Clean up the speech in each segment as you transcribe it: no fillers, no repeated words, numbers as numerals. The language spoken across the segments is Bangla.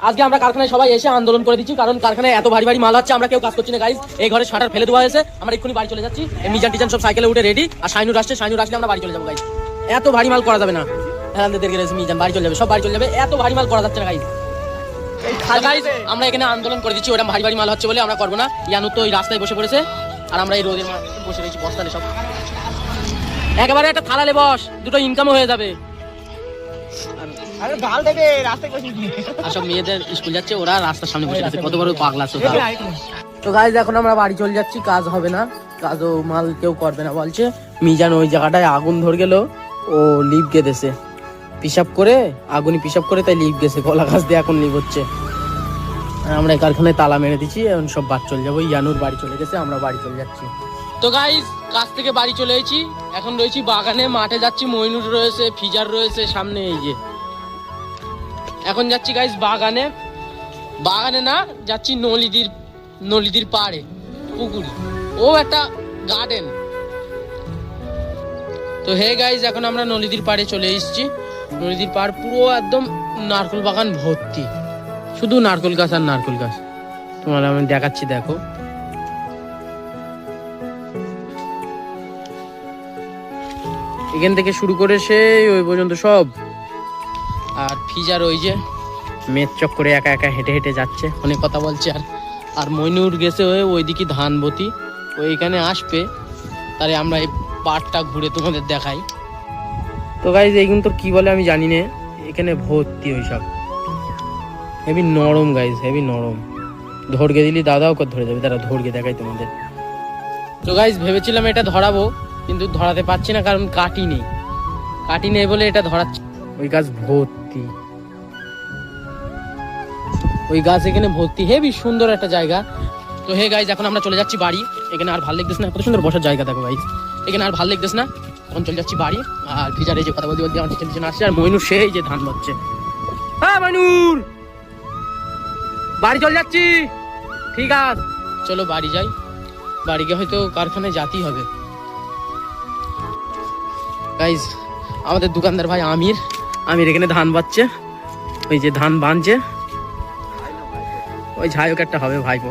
আজকে আমরা কারখানায় সবাই এসে আন্দোলন করে দিচ্ছি, কারণ কারখানায় এত ভারী ভারী মাল হচ্ছে, আমরা কেউ কাজ করছি না গাইস। এই ঘরে শাটার ফেলে দেওয়া হয়েছে, আমরা এক্ষুনি বাড়ি চলে যাচ্ছি। মিজান টিজান সব সাইকেলে উঠে রেডি, আর শাইনুর আসছে, শাইনুর আসলে আমরা বাড়ি চলে যাবো গাইস। এত ভারী মাল করা যাবে না, মিজান বাড়ি চলে যাবে, সব বাড়ি চলে যাবে, এত ভারী মাল করা যাচ্ছে না গাইস। আমরা এখানে আন্দোলন করে দিচ্ছি, ওরকম ভারী ভারী মাল হচ্ছে বলে আমরা করবো না। ইয়ানু তো ওই রাস্তায় বসে পড়েছে, আর আমরা এই রোদের মাঝে বসে রয়েছি বস্তালে সব। একেবারে একটা থালালে বস, দুটো ইনকামও হয়ে যাবে। আর সব মেয়েদের স্কুল যাচ্ছে, ওরা রাস্তার সামনে বসে আছে, কত বড় পাগলা। তো গাইস এখন আমরা বাড়ি চলে যাচ্ছি, কাজ হবে না, কাজও মাল কেউ করবে না বলছে। মিজান ওই জায়গাটায় আগুন ধরে গেল, ও লিভ গেছে পিসাব করে, আগুনি পিসাব করে, তাই লিভ গেছে, কলা গাছ দিয়ে এখন লিভ হচ্ছে। আমরা এই কারখানায় তালা মেরে দিচ্ছি, এখন সব বাড়ি চলে যাবো। ইয়ানুর বাড়ি চলে গেছে, আমরা বাড়ি চলে যাচ্ছি। তো গাইস কাজ থেকে বাড়ি চলে এসেছি, এখন রয়েছি বাগানে, মাঠে যাচ্ছি। মইনুর রয়েছে, ফিজার রয়েছে সামনে, এই যে এখন যাচ্ছি গাইস বাগানে। বাগানে না যাচ্ছি নলিদির পাড়ে, পুকুরি, ও একটা গার্ডেন। তো হে গাইস এখন আমরা নলিদির পাড়ে চলে এসেছি। নলিদির পাড় পুরো একদম নারকেল বাগান ভর্তি, শুধু নারকেল গাছ আর নারকেল গাছ। তোমার আমি দেখাচ্ছি, দেখো। এখান থেকে শুরু করে সেই ওই পর্যন্ত সব। আর ফিজার ওই যে মেদ চক করে একা একা হেঁটে হেঁটে যাচ্ছে, অনেক কথা বলছে। আর মইনুর গেছে ওইদিকে ধানবতী, ওইখানে আসবে, তাহলে আমরা এই পাড়টা ঘুরে তোমাদের দেখাই। তো গাইজ এইগুলো তো কি বলে আমি জানি না, এখানে ভর্তি ওই সব, হেভি নরম গাইজ, হেভি নরম। ধরগে দিলি দাদাও কত ধরে যাবে, তারা ধরগে দেখাই তোমাদের। তো গাইজ ভেবেছিলাম এটা ধরাবো, কিন্তু ধরাতে পারছি না, কারণ কাটি নেই বলে এটা ধরাচ্ছি। ওই গাছ ভর্তি, ওই গাছ এখানে ভর্তি, হেভি সুন্দর একটা জায়গা। তো হে গাইজ এখন আমরা চলে যাচ্ছি বাড়ি, এখানে আর ভালো লাগতেছে না, কত সুন্দর বসার জায়গা দেখো গাইজ, এখানে আর ভালো লাগতেছে না, এখন চলে যাচ্ছি বাড়ি। আর ফিজার এই যে কথা বলতে আমার টিচার আসছে, আর মইনুর সেই যে ধান বাচ্ছে। হ্যাঁ মইনুর, বাড়ি চলে যাচ্ছি। ঠিক আছে চলো বাড়ি যাই, বাড়ি গিয়ে হয়তো কারখানায় যেতেই হবে। গাইজ আমাদের দোকানদার ভাই আমির এখানে ধান বাচ্ছে, ওই যে ধান বাঁধছে, ওই ঝাইক একটা হবে ভাইপো,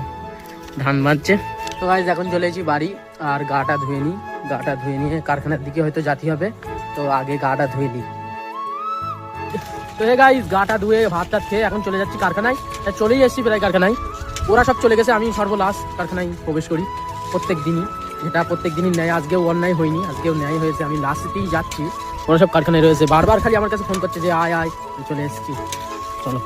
ধান বাঁধছে। তো গাইজ এখন চলে এসেছি বাড়ি, আর গাটা ধুয়ে নিয়ে কারখানার দিকে হয়তো যেতে হবে, তো আগে গাটা ধুয়ে নিই। তো হে গাইজ গাটা ধুয়ে ভাত টাত খেয়ে এখন চলে যাচ্ছি কারখানায়। চলেই এসেছি প্রায় কারখানায়, ওরা সব চলে গেছে, আমি সর্বলাস্ট কারখানায় প্রবেশ করি প্রত্যেক দিনই, যেটা প্রত্যেক দিনই ন্যায়। আজকেও অন্যায় হয়নি, আজকেও ন্যায় হয়েছে, আমি লাস্টেই যাচ্ছি। ওরা সব কারখানায় রয়েছে, বারবার খালি আমার কাছে ফোন করছে যে আয় চলে এসেছি, চলো।